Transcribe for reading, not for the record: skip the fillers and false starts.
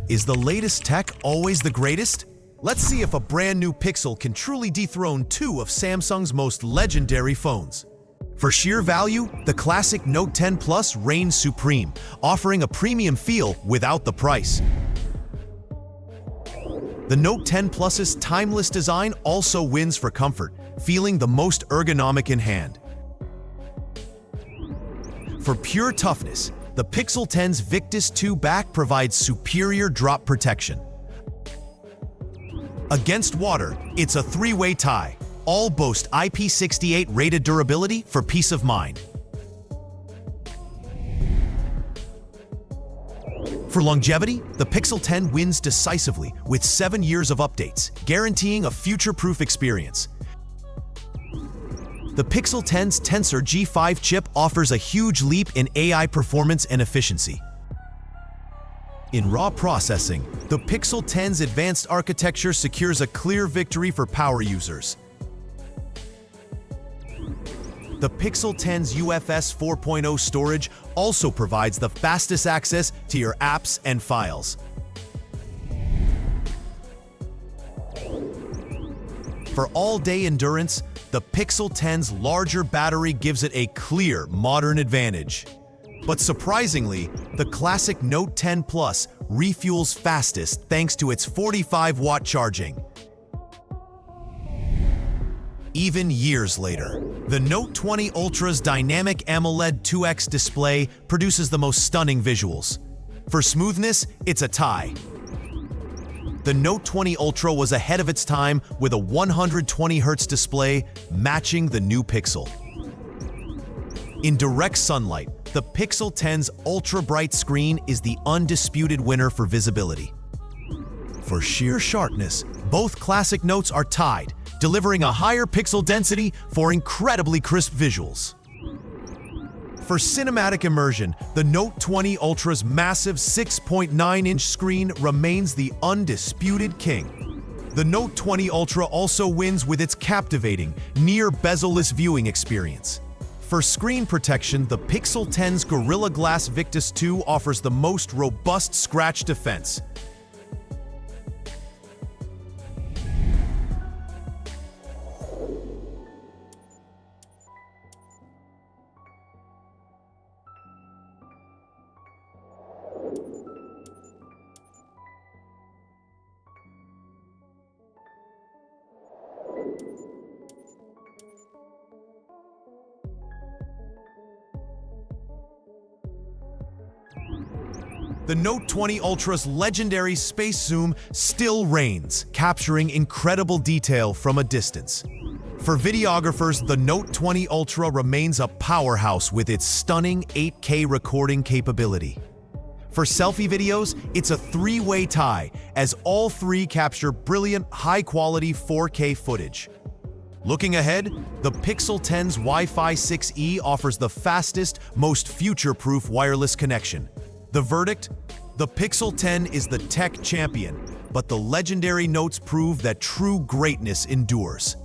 Is the latest tech always the greatest? Let's see if a brand new Pixel can truly dethrone two of Samsung's most legendary phones. For sheer value, the classic Note 10 Plus reigns supreme, offering a premium feel without the price. The Note 10 Plus's timeless design also wins for comfort, feeling the most ergonomic in hand. For pure toughness, the Pixel 10's Victus 2 back provides superior drop protection. Against water, it's a three-way tie. All boast IP68 rated durability for peace of mind. For longevity, the Pixel 10 wins decisively with 7 years of updates, guaranteeing a future-proof experience. The Pixel 10's Tensor G5 chip offers a huge leap in AI performance and efficiency. In raw processing, the Pixel 10's advanced architecture secures a clear victory for power users. The Pixel 10's UFS 4.0 storage also provides the fastest access to your apps and files. For all-day endurance, the Pixel 10's larger battery gives it a clear, modern advantage. But surprisingly, the classic Note 10 Plus refuels fastest thanks to its 45-watt charging. Even years later, the Note 20 Ultra's dynamic AMOLED 2X display produces the most stunning visuals. For smoothness, it's a tie. The Note 20 Ultra was ahead of its time with a 120Hz display matching the new Pixel. In direct sunlight, the Pixel 10's ultra-bright screen is the undisputed winner for visibility. For sheer sharpness, both classic Notes are tied, delivering a higher pixel density for incredibly crisp visuals. For cinematic immersion, the Note 20 Ultra's massive 6.9-inch screen remains the undisputed king. The Note 20 Ultra also wins with its captivating, near bezel-less viewing experience. For screen protection, the Pixel 10's Gorilla Glass Victus 2 offers the most robust scratch defense. The Note 20 Ultra's legendary space zoom still reigns, capturing incredible detail from a distance. For videographers, the Note 20 Ultra remains a powerhouse with its stunning 8K recording capability. For selfie videos, it's a three-way tie, as all three capture brilliant, high-quality 4K footage. Looking ahead, the Pixel 10's Wi-Fi 6E offers the fastest, most future-proof wireless connection. The verdict? The Pixel 10 is the tech champion, but the legendary Notes prove that true greatness endures.